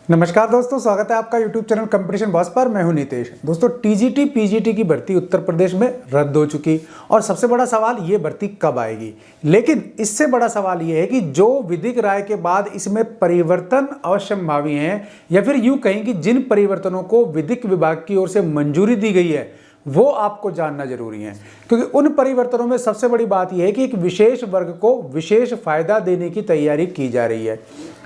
नमस्कार दोस्तों, स्वागत है आपका YouTube चैनल कंपटीशन बॉस पर। मैं हूं नितेश। दोस्तों, टीजीटी पीजीटी की भर्ती उत्तर प्रदेश में रद्द हो चुकी और सबसे बड़ा सवाल ये भर्ती कब आएगी। लेकिन इससे बड़ा सवाल ये है कि जो विधिक राय के बाद इसमें परिवर्तन अवश्यंभावी हैं, या फिर यूं कहें कि जिन परिवर्तनों को विधिक विभाग की ओर से मंजूरी दी गई है वो आपको जानना जरूरी है, क्योंकि उन परिवर्तनों में सबसे बड़ी बात यह है कि एक विशेष वर्ग को विशेष फायदा देने की तैयारी की जा रही है।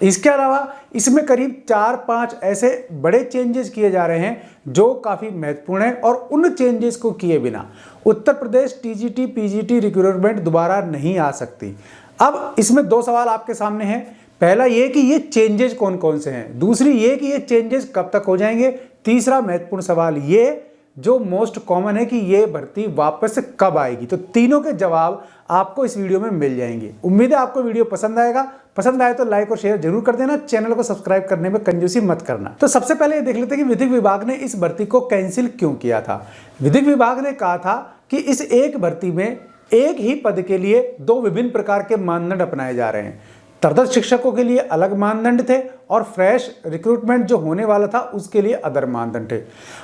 इसके अलावा इसमें करीब 4-5 ऐसे बड़े चेंजेस किए जा रहे हैं जो काफी महत्वपूर्ण है, और उन चेंजेस को किए बिना Uttar Pradesh TGT PGT recruitment दोबारा नहीं आ सकती। अब इसमें दो सवाल आपके सामने हैं। पहला ये कि ये चेंजेस कौन कौन से हैं, दूसरी ये कि ये चेंजेस कब तक हो जाएंगे, तीसरा महत्वपूर्ण सवाल ये जो मोस्ट कॉमन है कि ये भर्ती वापस कब आएगी। तो तीनों के जवाब आपको इस वीडियो में मिल जाएंगे। उम्मीद है आपको वीडियो पसंद आएगा। पसंद आए तो लाइक और शेयर जरूर कर देना, चैनल को सब्सक्राइब करने में कंजूसी मत करना। तो सबसे पहले ये देख लेते हैं कि विधिक विभाग ने इस भर्ती को कैंसिल क्यों किया था। विधिक विभाग ने कहा था कि इस एक भर्ती में एक ही पद के लिए दो विभिन्न प्रकार के मानदंड अपनाए जा रहे हैं। तदर्थ शिक्षकों के लिए अलग मानदंड थे और फ्रेश रिक्रूटमेंट जो होने वाला था उसके लिए अदर मानदंड थे।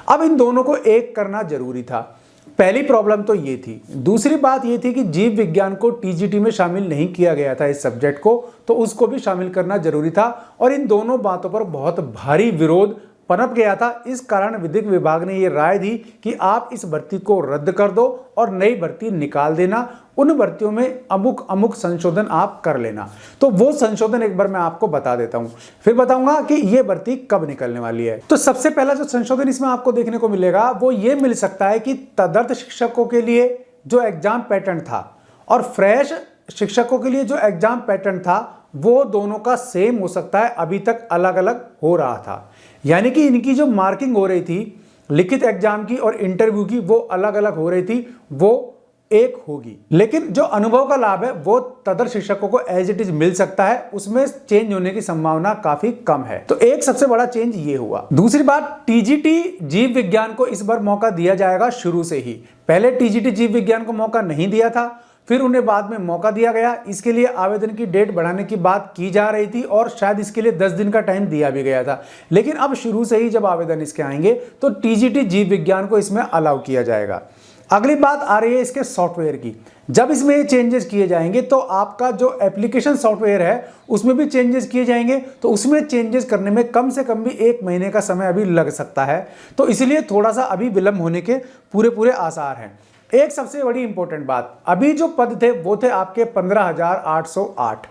अब इन दोनों को एक करना जरूरी था। पहली प्रॉब्लम तो ये थी। दूसरी बात ये थी कि जीव विज्ञान को टीजीटी में शामिल नहीं किया गया था इस सब्जेक्ट को, तो उसको भी शामिल करना जरूरी था, और इन दोनों बातों पर बहुत भारी विरोध पनप गया था। इस कारण विधिक विभाग ने यह राय दी कि आप इस भर्ती को रद्द कर दो और नई भर्ती निकाल देना। उन भर्तियों में अमुक संशोधन आप कर लेना। तो वो संशोधन एक बार मैं आपको बता देता हूं, फिर बताऊंगा कि ये भर्ती कब निकलने वाली है। तो सबसे पहला जो संशोधन इसमें आपको देखने को मिलेगा वो ये मिल सकता है कि तदर्थ शिक्षकों के लिए जो एग्जाम पैटर्न था और फ्रेश शिक्षकों के लिए जो एग्जाम पैटर्न था वो दोनों का सेम हो सकता है। अभी तक अलग अलग हो रहा था, यानी कि इनकी जो मार्किंग हो रही थी लिखित एग्जाम की और इंटरव्यू की वो अलग अलग हो रही थी, वो एक होगी। लेकिन जो अनुभव का लाभ है वो तदर्थ शिक्षकों को एज इट इज मिल सकता है, उसमें चेंज होने की संभावना काफी कम है। तो एक सबसे बड़ा चेंज ये हुआ। दूसरी बात, टीजीटी जीव विज्ञान को इस बार मौका दिया जाएगा शुरू से ही। पहले टीजीटी जीव विज्ञान को मौका नहीं दिया था, फिर उन्हें बाद में मौका दिया गया। इसके लिए आवेदन की डेट बढ़ाने की बात की जा रही थी और शायद इसके लिए 10 दिन का टाइम दिया भी गया था। लेकिन अब शुरू से ही जब आवेदन इसके आएंगे तो टीजीटी जीव विज्ञान को इसमें अलाउ किया जाएगा। अगली बात आ रही है इसके सॉफ्टवेयर की। जब इसमें ये चेंजेस किए जाएंगे तो आपका जो एप्लीकेशन सॉफ्टवेयर है उसमें भी चेंजेस किए जाएंगे, तो उसमें चेंजेस करने में कम से कम भी 1 महीने का समय अभी लग सकता है। तो इसलिए थोड़ा सा अभी विलंब होने के पूरे आसार हैं। एक सबसे बड़ी इंपॉर्टेंट बात, अभी जो पद थे वो थे आपके 15,808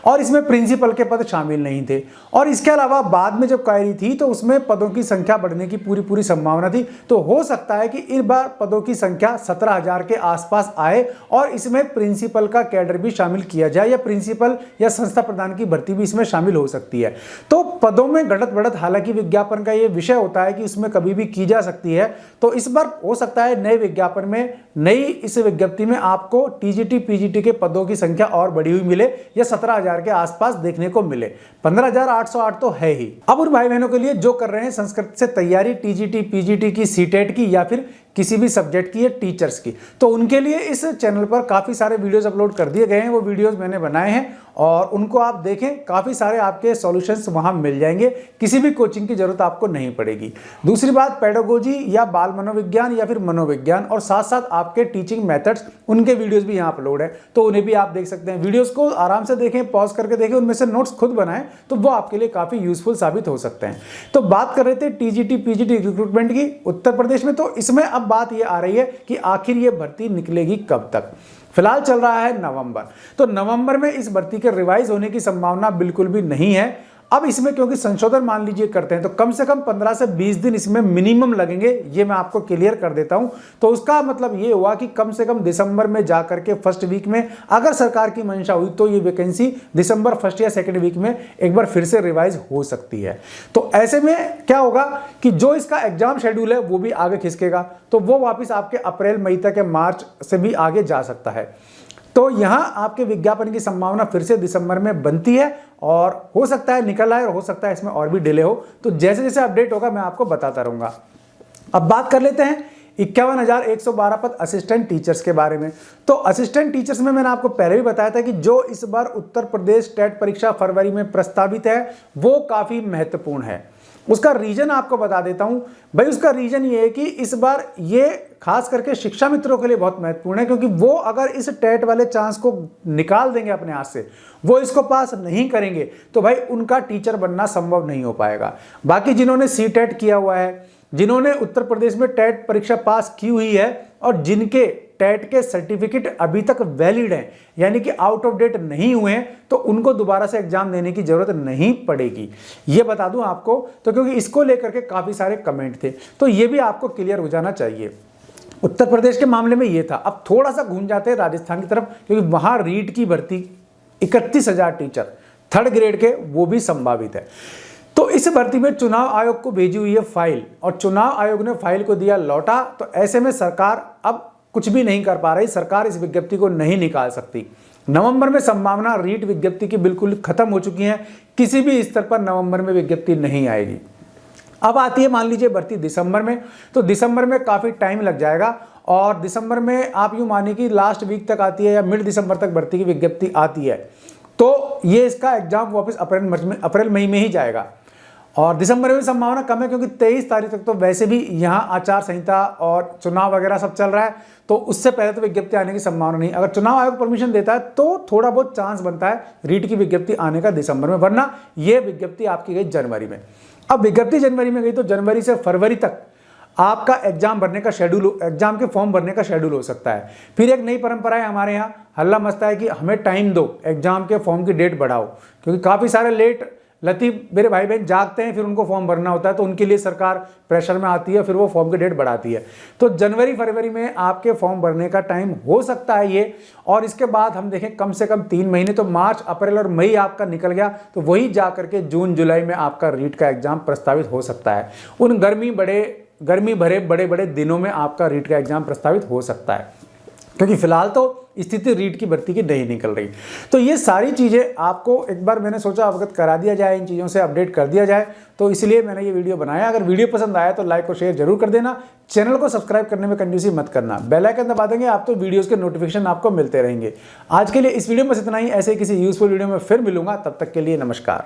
और इसमें प्रिंसिपल के पद शामिल नहीं थे। और इसके अलावा बाद में जब क्वेरी थी तो उसमें पदों की संख्या बढ़ने की पूरी संभावना थी। तो हो सकता है कि इस बार पदों की संख्या 17,000 के आसपास आए और इसमें प्रिंसिपल का कैडर भी शामिल किया जाए, या प्रिंसिपल या संस्था प्रधान की भर्ती भी इसमें शामिल हो सकती है। तो पदों में घटत बढ़त हालांकि विज्ञापन का ये विषय होता है कि उसमें कभी भी की जा सकती है। तो इस बार हो सकता है नए विज्ञापन में, नई इस विज्ञप्ति में आपको टीजीटी पीजीटी के पदों की संख्या और बढ़ी हुई मिले या 17,000 के आसपास देखने को मिले। 15,808 तो है ही। अब उन भाई बहनों के लिए जो कर रहे हैं संस्कृत से तैयारी टीजीटी पीजीटी की, सीटेट की, या फिर किसी भी सब्जेक्ट की या टीचर्स की, तो उनके लिए इस चैनल पर काफी सारे वीडियोस अपलोड कर दिए गए हैं। वो वीडियोस मैंने बनाए हैं और उनको आप देखें, काफी सारे आपके सॉल्यूशंस वहां मिल जाएंगे। किसी भी कोचिंग की जरूरत आपको नहीं पड़ेगी। दूसरी बात, पेडागोजी या बाल मनोविज्ञान या फिर मनोविज्ञान और साथ साथ आपके टीचिंग मेथड्स, उनके वीडियोस भी यहाँ अपलोड है, तो उन्हें भी आप देख सकते हैं। वीडियोस को आराम से देखें, पॉज करके देखें, उनमें से नोट्स खुद बनाएं, तो वो आपके लिए काफी यूजफुल साबित हो सकते हैं। तो बात कर रहे थे टीजीटी पीजीटी रिक्रूटमेंट की उत्तर प्रदेश में। तो इसमें अब बात ये आ रही है कि आखिर ये भर्ती निकलेगी कब तक। फिलहाल चल रहा है नवंबर, तो नवंबर में इस भर्ती के रिवाइज होने की संभावना बिल्कुल भी नहीं है। अब इसमें क्योंकि संशोधन मान लीजिए करते हैं तो कम से कम 15 से 20 दिन इसमें मिनिमम लगेंगे, ये मैं आपको क्लियर कर देता हूं। तो उसका मतलब ये हुआ कि कम से कम दिसंबर में जाकर के फर्स्ट वीक में अगर सरकार की मंशा हुई तो ये वैकेंसी दिसंबर फर्स्ट या सेकंड वीक में एक बार फिर से रिवाइज हो सकती है। तो ऐसे में क्या होगा कि जो इसका एग्जाम शेड्यूल है वो भी आगे खिसकेगा, तो वो वापिस आपके अप्रैल मई तक या मार्च से भी आगे जा सकता है। तो यहां आपके विज्ञापन की संभावना फिर से दिसंबर में बनती है और हो सकता है निकल आए और हो सकता है इसमें और भी डिले हो। तो जैसे जैसे अपडेट होगा मैं आपको बताता रहूंगा। अब बात कर लेते हैं 51,112 पद असिस्टेंट टीचर्स के बारे में। तो असिस्टेंट टीचर्स में मैंने आपको पहले भी बताया था कि जो इस बार उत्तर प्रदेश टेट परीक्षा फरवरी में प्रस्तावित है वो काफी महत्वपूर्ण है। उसका रीजन आपको बता देता हूं भाई। उसका रीजन ये है कि इस बार ये खास करके शिक्षा मित्रों के लिए बहुत महत्वपूर्ण है, क्योंकि वो अगर इस टेट वाले चांस को निकाल देंगे अपने हाथ से, वो इसको पास नहीं करेंगे, तो भाई उनका टीचर बनना संभव नहीं हो पाएगा। बाकी जिन्होंने सी टेट किया हुआ है, जिन्होंने उत्तर प्रदेश में टेट परीक्षा पास की हुई है और जिनके टेट के सर्टिफिकेट अभी तक वैलिड हैं, यानी कि आउट ऑफ डेट नहीं हुए हैं, तो उनको दोबारा से एग्जाम देने की जरूरत नहीं पड़ेगी। ये बता दूं आपको, तो क्योंकि इसको लेकर के काफी सारे कमेंट थे, तो ये भी आपको क्लियर हो जाना चाहिए। उत्तर प्रदेश के मामले में ये था। अब थोड़ा सा घूम जाते हैं राजस्थान की तरफ, क्योंकि वहां रीट की भर्ती 31,000 टीचर थर्ड ग्रेड के वो भी संभावित है। तो इस भर्ती में चुनाव आयोग को भेजी हुई है फाइल, और चुनाव आयोग ने फाइल को दिया लौटा। तो ऐसे में सरकार अब कुछ भी नहीं कर पा रही, सरकार इस विज्ञप्ति को नहीं निकाल सकती। नवंबर में संभावना रीट विज्ञप्ति की बिल्कुल खत्म हो चुकी है, किसी भी स्तर पर नवंबर में विज्ञप्ति नहीं आएगी। अब आती है मान लीजिए भर्ती दिसंबर में, तो दिसंबर में काफी टाइम लग जाएगा, और दिसंबर में आप यूं मानिए कि लास्ट वीक तक आती है या मिड दिसंबर तक भर्ती की विज्ञप्ति आती है। तो ये इसका एग्जाम वापस अप्रैल मई में ही जाएगा, और दिसंबर में संभावना कम है, क्योंकि 23 तारीख तक तो वैसे भी यहाँ आचार संहिता और चुनाव वगैरह सब चल रहा है, तो उससे पहले तो विज्ञप्ति आने की संभावना नहीं। अगर चुनाव आयोग परमिशन देता है तो थोड़ा बहुत चांस बनता है रीट की विज्ञप्ति आने का दिसंबर में, वरना ये विज्ञप्ति आपकी गई जनवरी में। अब विज्ञप्ति जनवरी में गई तो जनवरी से फरवरी तक आपका एग्जाम भरने का शेड्यूल, एग्जाम के फॉर्म भरने का शेड्यूल हो सकता है। फिर एक नई परंपरा है हमारे यहाँ, हल्ला मचता है कि हमें टाइम दो, एग्जाम के फॉर्म की डेट बढ़ाओ, क्योंकि काफ़ी सारे लेट लतीफ मेरे भाई बहन जागते हैं, फिर उनको फॉर्म भरना होता है, तो उनके लिए सरकार प्रेशर में आती है, फिर वो फॉर्म की डेट बढ़ाती है। तो जनवरी फरवरी में आपके फॉर्म भरने का टाइम हो सकता है ये, और इसके बाद हम देखें कम से कम 3 महीने, तो मार्च अप्रैल और मई आपका निकल गया, तो वही जा करके जून जुलाई में आपका रीट का एग्जाम प्रस्तावित हो सकता है। उन गर्मी भरे बड़े बड़े दिनों में आपका रीट का एग्जाम प्रस्तावित हो सकता है, क्योंकि फिलहाल तो स्थिति रीट की भर्ती की नहीं निकल रही। तो ये सारी चीज़ें आपको एक बार मैंने सोचा अवगत करा दिया जाए, इन चीज़ों से अपडेट कर दिया जाए, तो इसलिए मैंने ये वीडियो बनाया। अगर वीडियो पसंद आया तो लाइक और शेयर जरूर कर देना, चैनल को सब्सक्राइब करने में कंजूसी मत करना, बेल आइकन दबा देंगे आप तो वीडियोज़ के नोटिफिकेशन आपको मिलते रहेंगे। आज के लिए इस वीडियो में बस इतना ही, ऐसे किसी यूजफुल वीडियो में फिर मिलूंगा, तब तक के लिए नमस्कार।